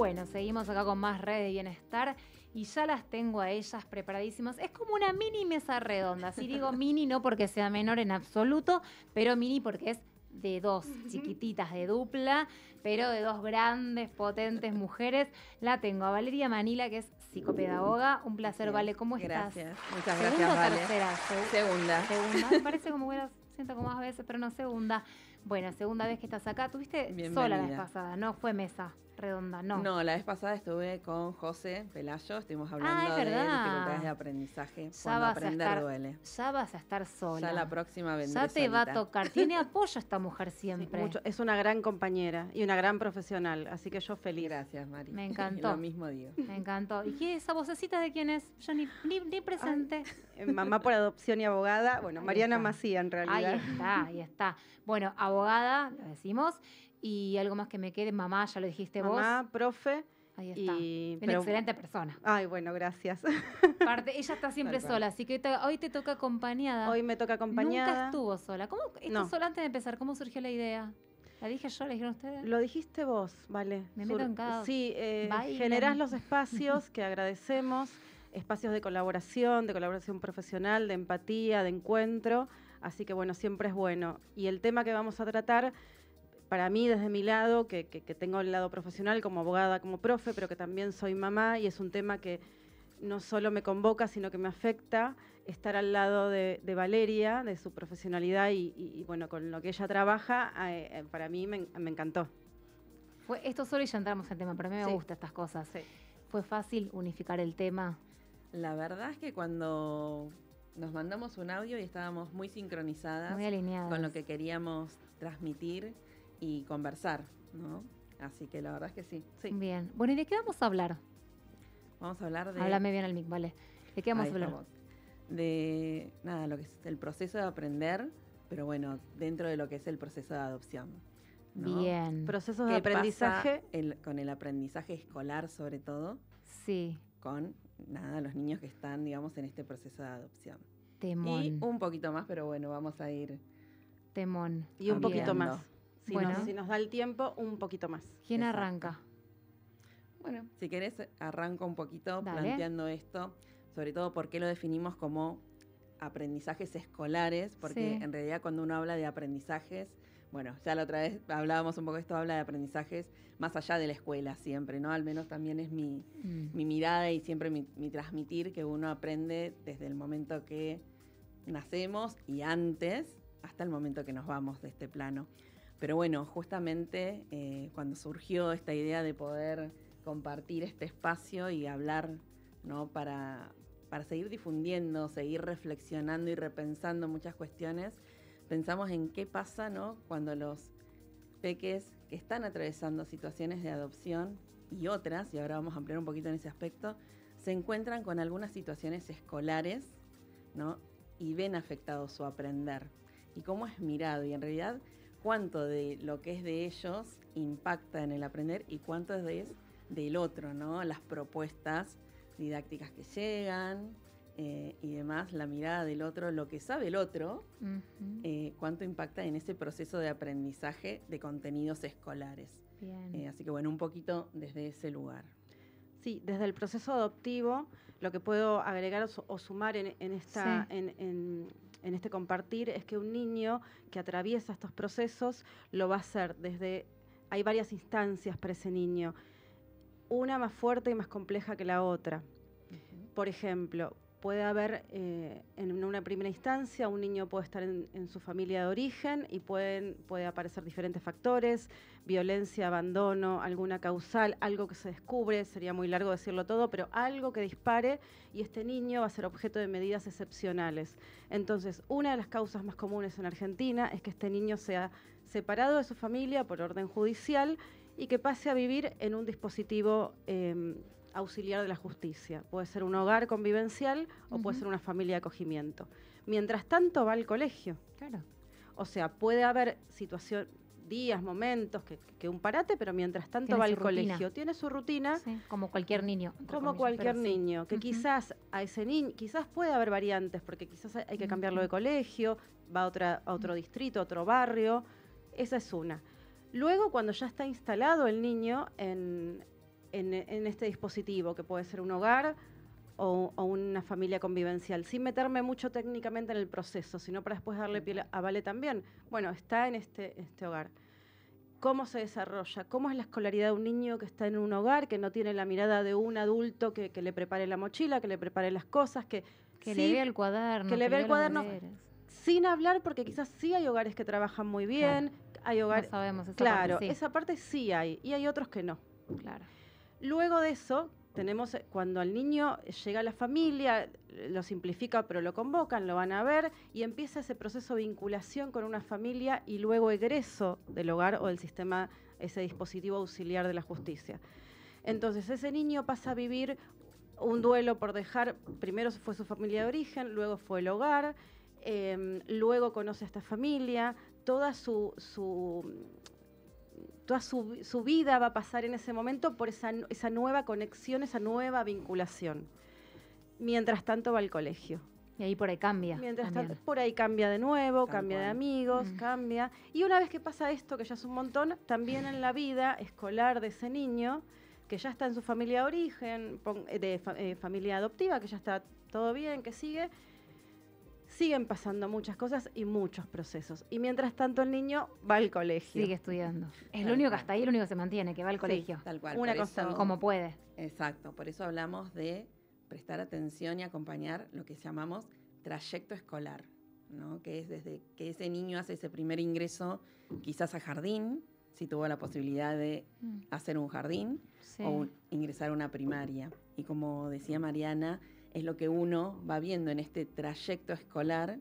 Bueno, seguimos acá con más redes de bienestar y ya las tengo a ellas preparadísimas. Es como una mini mesa redonda. Si digo mini, no porque sea menor en absoluto, pero mini porque es de dos chiquititas de dupla, pero de dos grandes, potentes mujeres. La tengo a Valeria Manila, que es psicopedagoga. Un placer, Vale. ¿Cómo estás? Gracias, muchas ¿Segunda gracias, o Vale. tercera? Segunda. Segunda. Me parece como que siento como más veces, pero no, segunda. Bueno, segunda vez que estás acá. Tuviste sola la vez pasada, no fue mesa redonda, no. No, la vez pasada estuve con José Pelayo, estuvimos hablando de dificultades de aprendizaje. Cuando aprender duele. Ya vas a estar sola. Ya la próxima vendré Ya te solita. va a tocar. Tiene apoyo esta mujer siempre. Sí, mucho. Es una gran compañera y una gran profesional, así que yo feliz. Gracias, Mari. Me encantó. Lo mismo digo. Me encantó. ¿Y qué esa vocecita de quién es? Yo ni presente. Mamá por adopción y abogada, bueno, Ahí Mariana está. Macía en realidad. Ahí está. Bueno, abogada, lo decimos. Y algo más que me quede, mamá, ya lo dijiste vos. Mamá, profe. Ahí está. Una excelente persona. Ay, bueno, gracias. Aparte, ella está siempre sola, así que hoy te toca acompañada. Hoy me toca acompañada. Nunca estuvo sola. ¿Cómo estás sola antes de empezar? ¿Cómo surgió la idea? ¿La dije yo? ¿La dijeron ustedes? Lo dijiste vos, Vale. Me meto en cada... Sí, generás los espacios que agradecemos, espacios de colaboración profesional, de empatía, de encuentro. Así que, bueno, siempre es bueno. Y el tema que vamos a tratar, para mí, desde mi lado, que tengo el lado profesional como abogada, como profe, pero que también soy mamá, y es un tema que no solo me convoca, sino que me afecta, estar al lado de Valeria, de su profesionalidad y bueno, con lo que ella trabaja, para mí me encantó. Fue esto solo y ya entramos en tema, pero a mí me gustan estas cosas. Sí. ¿Fue fácil unificar el tema? La verdad es que cuando nos mandamos un audio y estábamos muy sincronizadas, muy alineadas con lo que queríamos transmitir y conversar, ¿no? Así que la verdad es que sí. Bien. Bueno, ¿y de qué vamos a hablar? Vamos a hablar de... Háblame bien al mic, vale. ¿De qué vamos a hablar? Estamos. De nada, lo que es el proceso de aprender, pero bueno, dentro de lo que es el proceso de adopción, ¿no? Bien. Procesos de aprendizaje. Con el aprendizaje escolar, sobre todo. Sí. Con nada, los niños que están, digamos, en este proceso de adopción. Temón. Y un poquito más, pero bueno, vamos a ir. Temón. Y un poquito más. Si nos da el tiempo, un poquito más. ¿Quién arranca? Bueno, si querés, arranco un poquito planteando esto, sobre todo por qué lo definimos como aprendizajes escolares, porque en realidad cuando uno habla de aprendizajes, bueno, ya la otra vez hablábamos un poco de esto, habla de aprendizajes más allá de la escuela siempre, ¿no? Al menos también es mi mirada y siempre mi transmitir que uno aprende desde el momento que nacemos y antes hasta el momento que nos vamos de este plano. Pero bueno, justamente cuando surgió esta idea de poder compartir este espacio y hablar, ¿no? Para seguir difundiendo, seguir reflexionando y repensando muchas cuestiones, pensamos en qué pasa, ¿no? Cuando los peques que están atravesando situaciones de adopción y otras, y ahora vamos a ampliar un poquito en ese aspecto, se encuentran con algunas situaciones escolares, ¿no? Y ven afectado su aprender. Y cómo es mirado, y en realidad cuánto de lo que es de ellos impacta en el aprender y cuánto es del otro, ¿no? Las propuestas didácticas que llegan y demás, la mirada del otro, lo que sabe el otro, cuánto impacta en ese proceso de aprendizaje de contenidos escolares. Así que bueno, un poquito desde ese lugar. Sí, desde el proceso adoptivo, lo que puedo agregar o sumar en este compartir es que un niño que atraviesa estos procesos lo va a hacer desde... Hay varias instancias para ese niño, una más fuerte y más compleja que la otra. Por ejemplo, puede haber en una primera instancia, un niño puede estar en su familia de origen y puede aparecer diferentes factores, violencia, abandono, alguna causal, algo que se descubre, sería muy largo decirlo todo, pero algo que dispare y este niño va a ser objeto de medidas excepcionales. Entonces, una de las causas más comunes en Argentina es que este niño sea separado de su familia por orden judicial y que pase a vivir en un dispositivo auxiliar de la justicia. Puede ser un hogar convivencial o puede ser una familia de acogimiento. Mientras tanto va al colegio. Claro. O sea, puede haber días, momentos, que un parate, pero mientras tanto va al colegio. Tiene su rutina. Sí, como cualquier niño. Como cualquier niño. Que quizás a ese niño, quizás puede haber variantes, porque quizás hay que cambiarlo de colegio, va a otro distrito, a otro barrio. Esa es una. Luego, cuando ya está instalado el niño en en este dispositivo, que puede ser un hogar o una familia convivencial, sin meterme mucho técnicamente en el proceso, sino para después darle pie a Vale también. Bueno, está en este hogar. ¿Cómo se desarrolla? ¿Cómo es la escolaridad de un niño que está en un hogar, que no tiene la mirada de un adulto que le prepare la mochila, que le prepare las cosas, que le vea el cuaderno, que le vea el cuaderno, sin hablar, porque quizás sí hay hogares que trabajan muy bien, claro. Hay hogares, no sabemos esa claro, parte, sí. Esa parte sí hay, y hay otros que no. Claro. Luego de eso, tenemos cuando el niño llega a la familia, lo simplifica, pero lo convocan, lo van a ver, y empieza ese proceso de vinculación con una familia y luego egreso del hogar o del sistema, ese dispositivo auxiliar de la justicia. Entonces, ese niño pasa a vivir un duelo por dejar, primero fue su familia de origen, luego fue el hogar, luego conoce a esta familia, toda su vida va a pasar en ese momento por esa nueva conexión, esa nueva vinculación. Mientras tanto va al colegio. Y ahí por ahí cambia. Mientras tanto, por ahí cambia de nuevo, cambia de amigos, cambia. Y una vez que pasa esto, que ya es un montón, también en la vida escolar de ese niño, que ya está en su familia de origen, familia adoptiva, que ya está todo bien, que siguen pasando muchas cosas y muchos procesos. Y mientras tanto el niño va al colegio. Sigue estudiando. Es lo único que hasta ahí, lo único que se mantiene, que va al colegio. Sí, tal cual. Una constante. Como puede. Exacto. Por eso hablamos de prestar atención y acompañar lo que llamamos trayecto escolar, ¿no? Que es desde que ese niño hace ese primer ingreso quizás a jardín, si tuvo la posibilidad de hacer un jardín, sí, o ingresar a una primaria. Y como decía Mariana, es lo que uno va viendo en este trayecto escolar,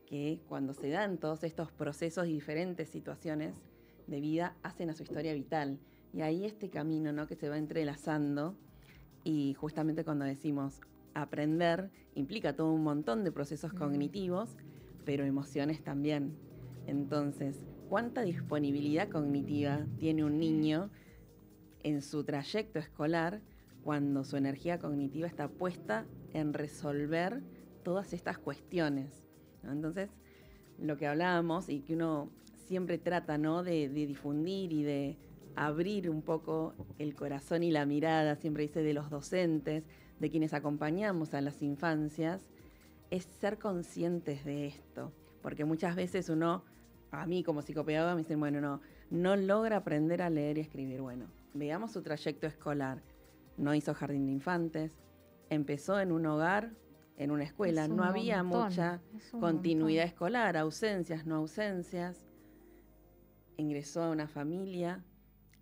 que cuando se dan todos estos procesos y diferentes situaciones de vida, hacen a su historia vital. Y ahí este camino, ¿no?, que se va entrelazando, y justamente cuando decimos aprender, implica todo un montón de procesos cognitivos, pero emociones también. Entonces, ¿cuánta disponibilidad cognitiva tiene un niño en su trayecto escolar cuando su energía cognitiva está puesta en resolver todas estas cuestiones, ¿no? Entonces, lo que hablábamos y que uno siempre trata, ¿no?, de difundir y de abrir un poco el corazón y la mirada, siempre dice, de los docentes, de quienes acompañamos a las infancias, es ser conscientes de esto. Porque muchas veces uno, a mí como psicopedagoga, me dicen, bueno, no logra aprender a leer y escribir. Bueno, veamos su trayecto escolar. No hizo jardín de infantes, empezó en un hogar, en una escuela, no había mucha continuidad escolar, ausencias, no ausencias. Ingresó a una familia,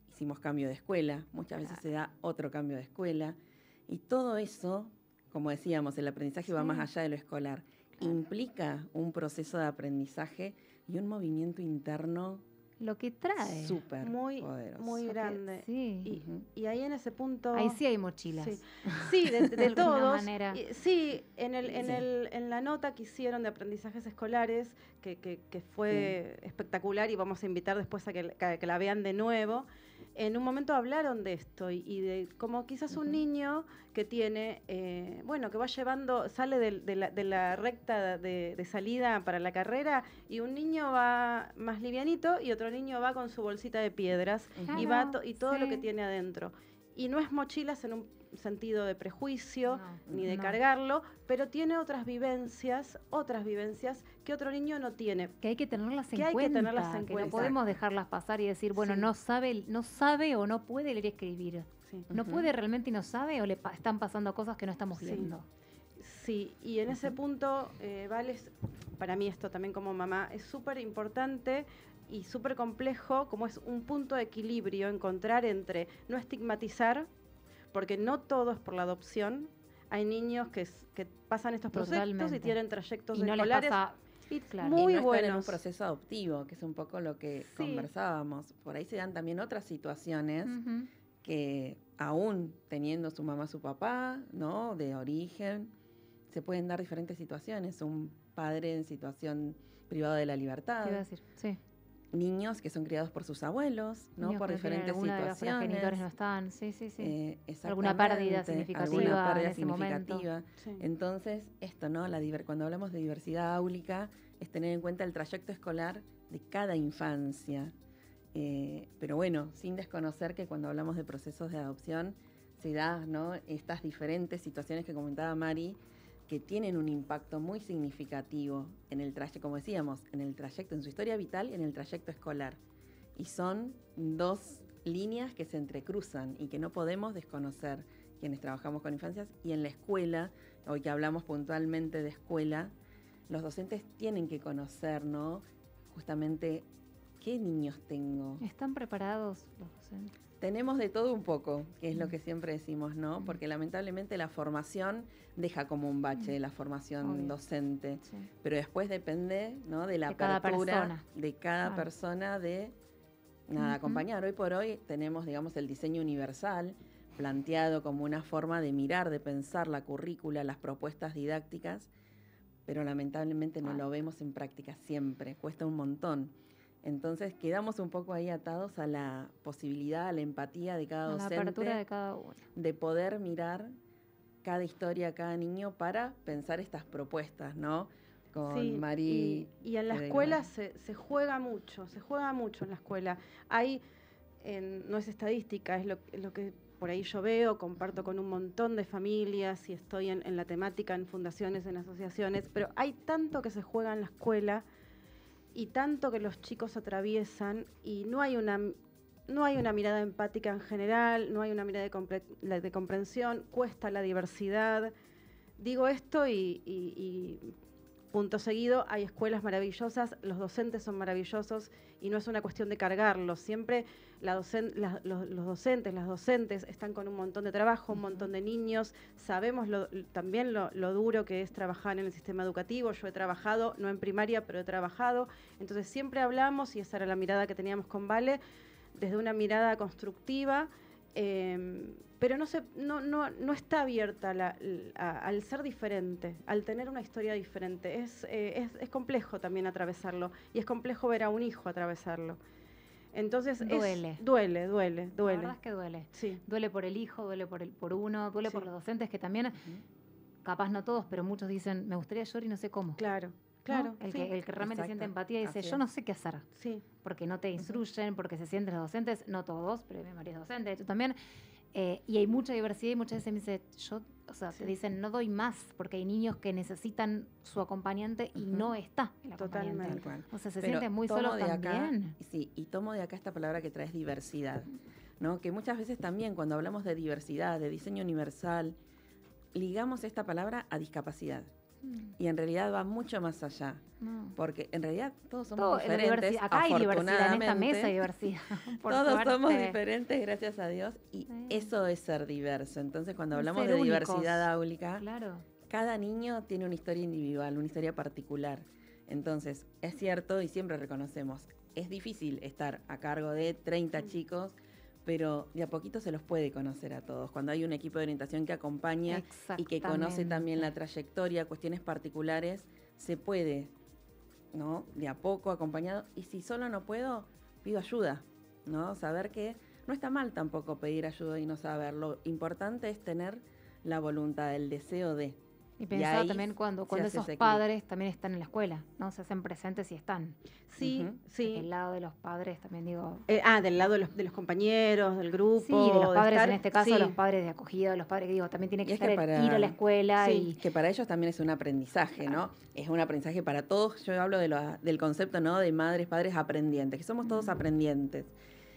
hicimos cambio de escuela, muchas veces se da otro cambio de escuela. Y todo eso, como decíamos, el aprendizaje va más allá de lo escolar. Implica un proceso de aprendizaje y un movimiento interno. Lo que trae. Súper poderoso. Muy grande. Sí. Y ahí en ese punto... Ahí sí hay mochilas. Sí, de todos. Manera. Sí, en la nota que hicieron de aprendizajes escolares, que fue espectacular, y vamos a invitar después a que la vean de nuevo, en un momento hablaron de esto y de como quizás un niño que tiene, que va llevando, sale de la recta de salida para la carrera, y un niño va más livianito y otro niño va con su bolsita de piedras, y todo lo que tiene adentro. Y no es mochilas en un sentido de prejuicio ni de cargarlo, pero tiene otras vivencias que otro niño no tiene. Que hay que tenerlas en cuenta. Que no podemos dejarlas pasar y decir, bueno, no sabe o no puede leer y escribir. Sí. No puede realmente y no sabe, o le están pasando cosas que no estamos viendo. Sí, y en ese punto, Vale, para mí esto también como mamá, es súper importante y súper complejo, como es un punto de equilibrio, encontrar entre no estigmatizar, porque no todo es por la adopción. Hay niños que pasan estos procesos y tienen trayectos escolares muy buenos. Están en un proceso adoptivo, que es un poco lo que conversábamos. Por ahí se dan también otras situaciones que, aún teniendo su mamá, su papá, ¿no?, de origen, se pueden dar diferentes situaciones. Un padre en situación privado de la libertad. ¿Qué iba a decir? Sí. Niños que son criados por sus abuelos, ¿no? Niños por diferentes situaciones. De los progenitores no están, alguna pérdida significativa en ese momento. Sí. Entonces, esto, ¿no? Cuando hablamos de diversidad áulica, es tener en cuenta el trayecto escolar de cada infancia. Pero bueno, sin desconocer que cuando hablamos de procesos de adopción se da, ¿no?, estas diferentes situaciones que comentaba Mari, que tienen un impacto muy significativo en el trayecto, como decíamos, en el trayecto, en su historia vital y en el trayecto escolar. Y son dos líneas que se entrecruzan y que no podemos desconocer quienes trabajamos con infancias. Y en la escuela, hoy que hablamos puntualmente de escuela, los docentes tienen que conocer, ¿no?, justamente qué niños tengo. ¿Están preparados los docentes? Tenemos de todo un poco, que es lo que siempre decimos, ¿no? Porque lamentablemente la formación deja como un bache la formación docente, pero después depende, ¿no?, de la apertura de cada persona de acompañar. Hoy por hoy tenemos, digamos, el diseño universal planteado como una forma de mirar, de pensar la currícula, las propuestas didácticas, pero lamentablemente no lo vemos en práctica siempre, cuesta un montón. Entonces quedamos un poco ahí atados a la posibilidad, a la empatía de cada docente, la apertura de cada uno, de poder mirar cada historia, cada niño para pensar estas propuestas, ¿no? Con Mari. Y en la escuela se juega mucho en la escuela. Hay, no es estadística, es lo que por ahí yo veo, comparto con un montón de familias y estoy en la temática, en fundaciones, en asociaciones, pero hay tanto que se juega en la escuela y tanto que los chicos atraviesan y no hay una mirada empática en general, no hay una mirada de comprensión, cuesta la diversidad. Digo esto y punto seguido, hay escuelas maravillosas, los docentes son maravillosos y no es una cuestión de cargarlos. Siempre los docentes, las docentes están con un montón de trabajo, un montón de niños. Sabemos también lo duro que es trabajar en el sistema educativo. Yo he trabajado, no en primaria, pero he trabajado. Entonces siempre hablamos, y esa era la mirada que teníamos con Vale, desde una mirada constructiva, pero no está abierta al ser diferente, al tener una historia diferente. Es complejo también atravesarlo, y es complejo ver a un hijo atravesarlo. Entonces duele. Duele. La verdad es que duele. Sí. Duele por el hijo, duele por uno, duele por los docentes que también, capaz no todos, pero muchos dicen, me gustaría llorar y no sé cómo. Claro. ¿No? El que realmente siente empatía y dice, yo no sé qué hacer. Sí. Porque no te instruyen, porque se sienten los docentes, no todos, pero mi marido es docente, tú también. Y hay mucha diversidad y muchas veces me dice, te dicen, no doy más, porque hay niños que necesitan su acompañante y no está el acompañante. Totalmente. O sea, se sienten muy solos también. Sí, y tomo de acá esta palabra que traes, diversidad, ¿no? Que muchas veces también cuando hablamos de diversidad, de diseño universal, ligamos esta palabra a discapacidad. Y en realidad va mucho más allá. Porque en realidad todos somos diferentes. Acá hay diversidad, en esta mesa hay diversidad. Todos somos diferentes, gracias a Dios. Y eso es ser diverso. Entonces, cuando hablamos de diversidad áulica, cada niño tiene una historia individual, una historia particular. Entonces, es cierto y siempre reconocemos, es difícil estar a cargo de 30 chicos, pero de a poquito se los puede conocer a todos. Cuando hay un equipo de orientación que acompaña y que conoce también la trayectoria, cuestiones particulares, se puede, ¿no?, de a poco acompañado. Y si solo no puedo, pido ayuda, ¿no? Saber que no está mal tampoco pedir ayuda y no saber. Lo importante es tener la voluntad, el deseo de. Y pensar también cuando esos padres también están en la escuela, ¿no? Se hacen presentes y están. Sí, sí. Del lado de los padres también digo. Del lado de los compañeros, del grupo. Sí, de los padres, en este caso, los padres de acogida, los padres que digo, también tienen que ir a la escuela. Sí, que para ellos también es un aprendizaje, ¿no? Es un aprendizaje para todos. Yo hablo del concepto, ¿no?, de madres, padres aprendientes, que somos todos aprendientes.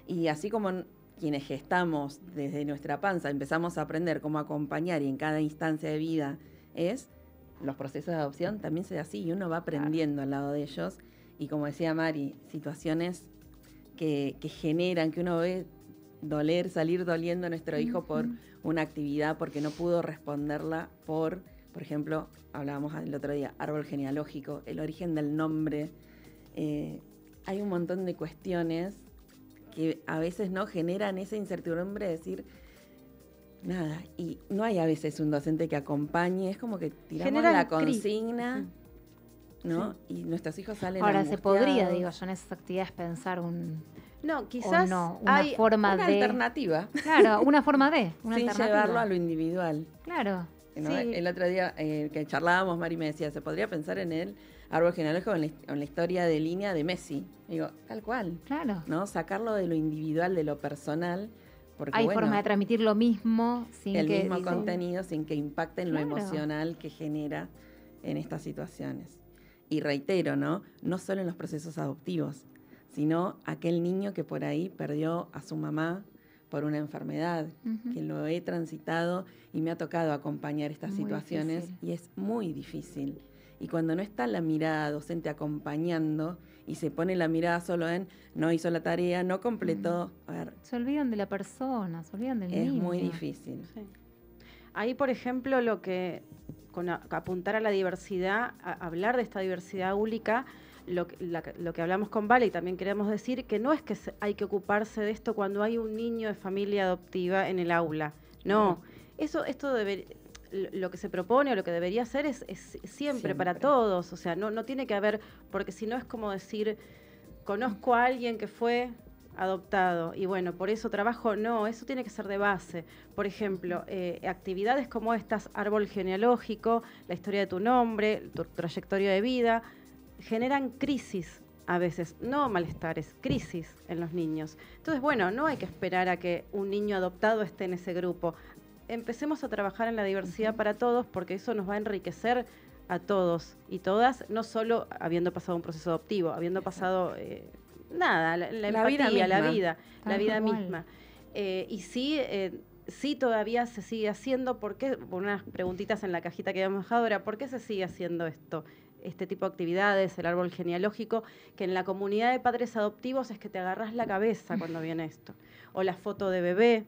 Y así como quienes gestamos desde nuestra panza, empezamos a aprender cómo acompañar y en cada instancia de vida los procesos de adopción también se da así y uno va aprendiendo al lado de ellos. Y como decía Mari, situaciones que generan, que uno ve salir doliendo a nuestro hijo por una actividad, porque no pudo responderla por ejemplo, hablábamos el otro día, árbol genealógico, el origen del nombre. Hay un montón de cuestiones que a veces no generan esa incertidumbre de decir, nada, y no hay a veces un docente que acompañe, es como que tiramos la consigna, ¿no? Sí. Y nuestros hijos salen angustiados. Se podría, digo yo, en esas actividades pensar quizás una forma una alternativa. Claro, una forma de. Sin llevarlo a lo individual. Claro. ¿No? Sí. El otro día que charlábamos, Mari me decía, se podría pensar en él árbol genealógico con la historia de línea de Messi. Digo, tal cual. Claro. ¿No? Sacarlo de lo individual, de lo personal. Porque, hay forma de transmitir lo mismo sin el que... mismo contenido sin que impacte en claro. lo emocional que genera en estas situaciones. Y reitero, ¿no? No solo en los procesos adoptivos, sino aquel niño que por ahí perdió a su mamá por una enfermedad, que lo he transitado y me ha tocado acompañar estas situaciones y es muy difícil. Y cuando no está la mirada docente acompañando y se pone la mirada solo en no hizo la tarea, no completó, a ver, se olvidan de la persona, se olvidan del niño. Es muy difícil. Sí. Ahí, por ejemplo, lo que con apuntar a la diversidad, a hablar de esta diversidad úlica, lo que hablamos con Vale y también queremos decir que no es que hay que ocuparse de esto cuando hay un niño de familia adoptiva en el aula. No, lo que se propone o lo que debería hacer es siempre para todos. O sea, no tiene que haber, porque si no es como decir, conozco a alguien que fue adoptado y bueno, por eso trabajo. No, eso tiene que ser de base. Por ejemplo, actividades como estas, árbol genealógico, la historia de tu nombre, tu trayectoria de vida, generan crisis a veces, no malestares, crisis en los niños. Entonces, bueno, no hay que esperar a que un niño adoptado esté en ese grupo. Empecemos a trabajar en la diversidad para todos, porque eso nos va a enriquecer a todos y todas, no solo habiendo pasado un proceso adoptivo, habiendo pasado la empatía, la vida misma. Y sí todavía se sigue haciendo. ¿Por qué? Por unas preguntitas en la cajita que habíamos dejado ahora, ¿por qué se sigue haciendo este tipo de actividades, el árbol genealógico, que en la comunidad de padres adoptivos es que te agarrás la cabeza cuando viene esto? O la foto de bebé.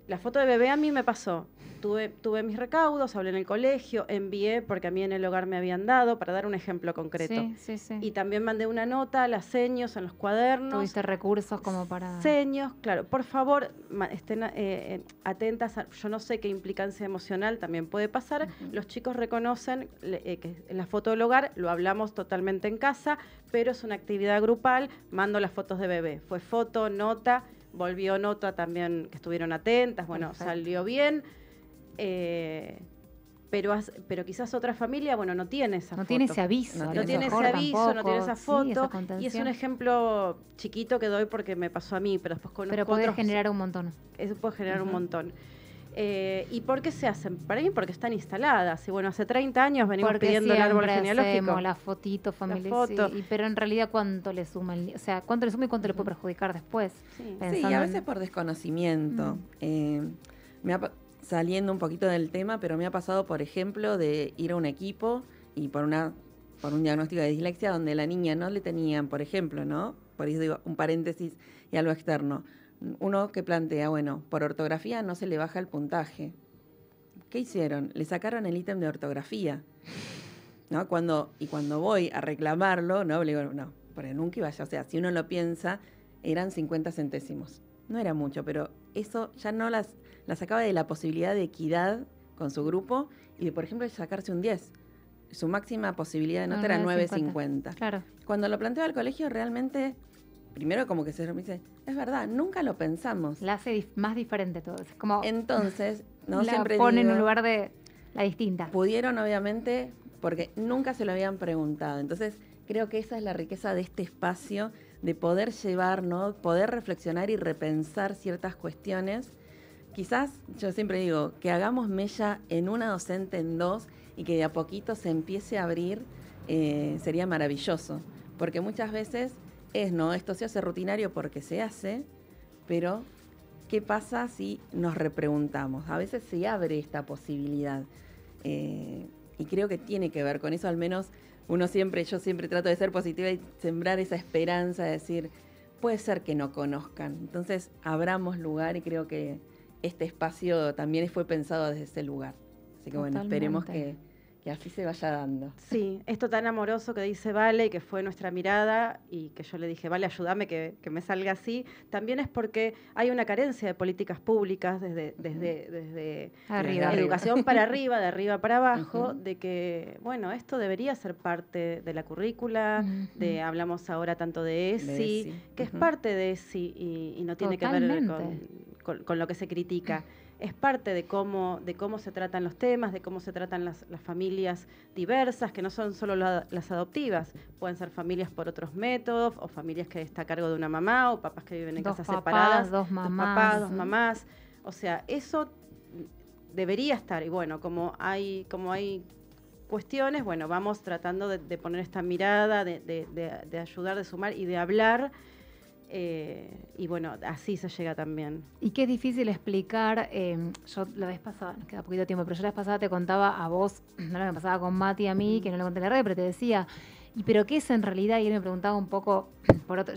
La foto de bebé a mí me pasó. Tuve mis recaudos, hablé en el colegio, envié, porque a mí en el hogar me habían dado, para dar un ejemplo concreto. Sí. Y también mandé una nota, las seños en los cuadernos. ¿Tuviste recursos como para...? Seños, claro. Por favor, estén atentas. Yo no sé qué implicancia emocional también puede pasar. Los chicos reconocen que en la foto del hogar lo hablamos totalmente en casa, pero es una actividad grupal. Mando las fotos de bebé. Fue foto, nota, volvió nota también, que estuvieron atentas. Bueno, perfecto. Salió bien. Pero quizás otra familia, bueno, no tiene esa foto. No tiene ese aviso. No tiene ese aviso, no tiene esa foto. Y es un ejemplo chiquito que doy porque me pasó a mí, pero después conozco otros. Pero puede generar un montón. Eso puede generar un montón. ¿Y por qué se hacen? Para mí porque están instaladas. Y bueno, hace 30 años venimos pidiendo el árbol genealógico. La fotito familiar. Foto. Pero en realidad, ¿cuánto le suma? O sea, ¿cuánto le suma y cuánto le puede perjudicar después? Sí, a veces por desconocimiento. Saliendo un poquito del tema, pero me ha pasado, por ejemplo, de ir a un equipo y por un diagnóstico de dislexia donde la niña no le tenían, por ejemplo, ¿no? Por eso digo, un paréntesis y algo externo. Uno que plantea, bueno, por ortografía no se le baja el puntaje. ¿Qué hicieron? Le sacaron el ítem de ortografía, ¿no? Cuando voy a reclamarlo, ¿no? Le digo, no, porque nunca iba a... O sea, si uno lo piensa, eran 50 centésimos. No era mucho, pero eso ya no la sacaba de la posibilidad de equidad con su grupo y de, por ejemplo, sacarse un 10. Su máxima posibilidad de nota era 9.50. Claro. Cuando lo planteo al colegio, realmente, primero como que se me dice, es verdad, nunca lo pensamos. La hace más diferente todo. Es como entonces, no la siempre pone en un lugar de la distinta. Pudieron, obviamente, porque nunca se lo habían preguntado. Entonces, creo que esa es la riqueza de este espacio, de poder llevar, ¿no? Poder reflexionar y repensar ciertas cuestiones. Quizás, yo siempre digo, que hagamos mella en una docente, en dos, y que de a poquito se empiece a abrir, sería maravilloso. Porque muchas veces esto se hace rutinario porque se hace, pero ¿qué pasa si nos repreguntamos? A veces se abre esta posibilidad. Y creo que tiene que ver con eso, al menos yo siempre trato de ser positiva y sembrar esa esperanza de decir, puede ser que no conozcan. Entonces, abramos lugar y creo que este espacio también fue pensado desde ese lugar. Así que bueno, esperemos que así se vaya dando. Sí, esto tan amoroso que dice Vale, que fue nuestra mirada y que yo le dije, Vale, ayúdame que me salga así, también es porque hay una carencia de políticas públicas desde educación para arriba, de arriba para abajo, de que, bueno, esto debería ser parte de la currícula, hablamos ahora tanto de ESI, que es parte de ESI y no tiene que ver con lo que se critica. es parte de cómo se tratan los temas, de cómo se tratan las familias diversas, que no son solo las adoptivas, pueden ser familias por otros métodos, o familias que está a cargo de una mamá, o papás que viven en casas separadas, dos papás, dos mamás. O sea, eso debería estar, y bueno, como hay cuestiones, bueno, vamos tratando de poner esta mirada, de ayudar, de sumar y de hablar, y bueno, así se llega también. Y qué es difícil explicar, yo la vez pasada, nos queda poquito tiempo, pero yo la vez pasada te contaba a vos, no lo que me pasaba con Mati y a mí, que no lo conté en la red, pero te decía, pero qué es en realidad, y él me preguntaba un poco,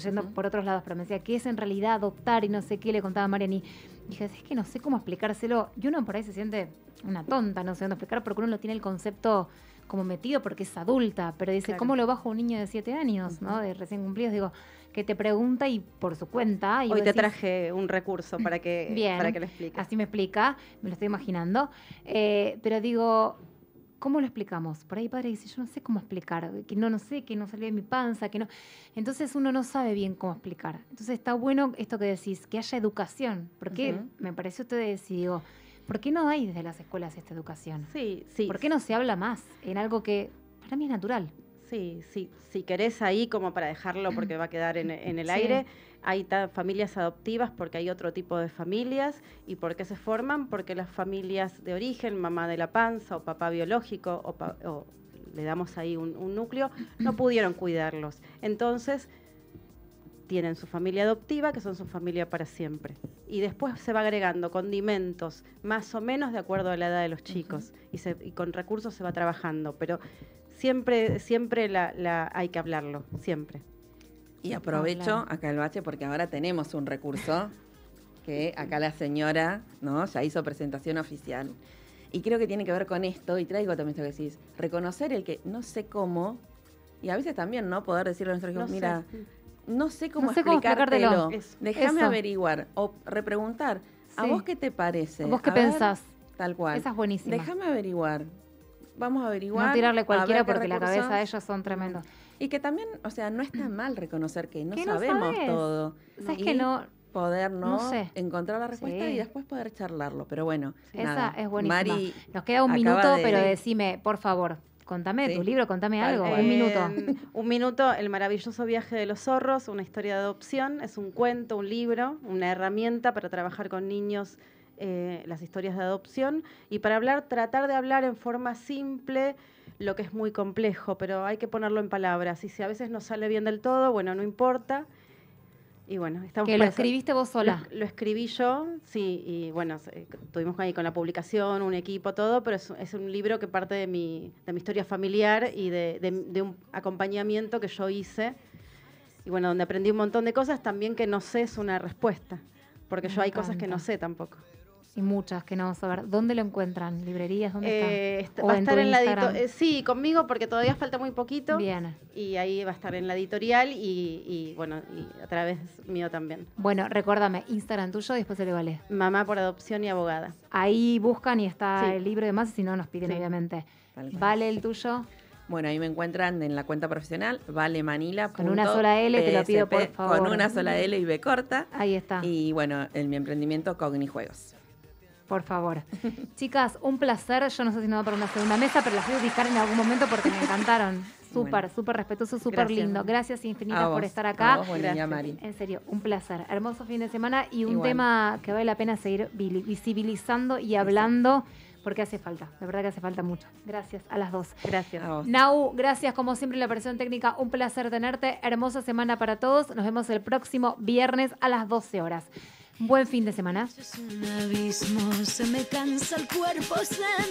yendo por otros lados, pero me decía, ¿qué es en realidad adoptar? Y no sé qué, le contaba a Marian, y dije, es que no sé cómo explicárselo, y uno por ahí se siente una tonta, no sé dónde explicar, porque uno no tiene el concepto como metido porque es adulta, pero dice, claro, ¿cómo lo bajo a un niño de 7 años, ¿no? De recién cumplidos? Digo, que te pregunta y por su cuenta. Y hoy te traje un recurso para que lo expliques. Así me explica, me lo estoy imaginando. Pero digo, ¿cómo lo explicamos? Por ahí padre dice, yo no sé cómo explicar, que no sé, que no salió de mi panza, que no. Entonces uno no sabe bien cómo explicar. Entonces está bueno esto que decís, que haya educación. Porque me pareció ustedes y digo, ¿por qué no hay desde las escuelas esta educación? Sí. ¿Por qué no se habla más en algo que para mí es natural? Sí. Si querés ahí, como para dejarlo, porque va a quedar en el aire, hay familias adoptivas porque hay otro tipo de familias. ¿Y por qué se forman? Porque las familias de origen, mamá de la panza o papá biológico, o le damos ahí un núcleo, no pudieron cuidarlos. Entonces tienen su familia adoptiva, que son su familia para siempre. Y después se va agregando condimentos, más o menos de acuerdo a la edad de los chicos. Y con recursos se va trabajando, pero siempre hay que hablarlo, siempre. Y aprovecho acá el bache porque ahora tenemos un recurso que acá la señora, ¿no?, ya hizo presentación oficial. Y creo que tiene que ver con esto, y traigo también esto que decís, reconocer el que no sé cómo, y a veces también, ¿no?, poder decirle a nuestros hijos, mira, no sé cómo explicártelo, déjame averiguar, o repreguntar, ¿a vos qué te parece? ¿A vos qué pensás? Tal cual. Esa es buenísima. Déjame averiguar. Vamos a averiguar. No tirarle cualquiera porque la cabeza de ellos son tremendos. Y que también, o sea, no está mal reconocer que no sabemos todo. ¿Sabes que no? Poder, ¿no? Encontrar la respuesta y después poder charlarlo. Pero bueno, esa es buenísima. Mari, nos queda un minuto, pero decime, por favor, contame tu libro, contame algo. Un minuto. Un minuto, El maravilloso viaje de los zorros, una historia de adopción. Es un cuento, un libro, una herramienta para trabajar con niños las historias de adopción. Y para tratar de hablar en forma simple lo que es muy complejo, pero hay que ponerlo en palabras. Y si a veces no sale bien del todo, bueno, no importa. Y bueno, estamos ¿Que lo escribiste vos sola? Lo escribí yo, sí, y bueno, estuvimos ahí con la publicación, un equipo, todo, pero es un libro que parte de mi historia familiar y de un acompañamiento que yo hice. Y bueno, donde aprendí un montón de cosas, también que no sé es una respuesta, porque yo hay cosas que no sé tampoco. Y muchas que no vamos a ver. ¿Dónde lo encuentran? ¿Librerías? ¿Dónde está? Va a estar en la editorial. Sí, conmigo, porque todavía falta muy poquito. Bien. Y ahí va a estar en la editorial y bueno, y a través mío también. Bueno, recuérdame, Instagram tuyo y después se le vale. Mamá por adopción y abogada. Ahí buscan y está el libro y demás, y si no nos piden, obviamente. ¿Vale el tuyo? Bueno, ahí me encuentran en la cuenta profesional, valemanila. Con una sola L, te lo pido por favor. Con una sola L y B corta. Ahí está. Y bueno, en mi emprendimiento Cognijuegos. Por favor. Chicas, un placer. Yo no sé si nos da para una segunda mesa, pero las voy a ubicar en algún momento porque me encantaron. Súper respetuoso, súper lindo. Gracias infinitas por estar acá. A vos, gracias, Mari. En serio, un placer. Hermoso fin de semana y un tema que vale la pena seguir visibilizando y hablando porque hace falta. De verdad que hace falta mucho. Gracias a las dos. Gracias. A vos. Nau, gracias como siempre la operación técnica. Un placer tenerte. Hermosa semana para todos. Nos vemos el próximo viernes a las 12 horas. Buen fin de semana. Es un abismo, se me cansa el cuerpo,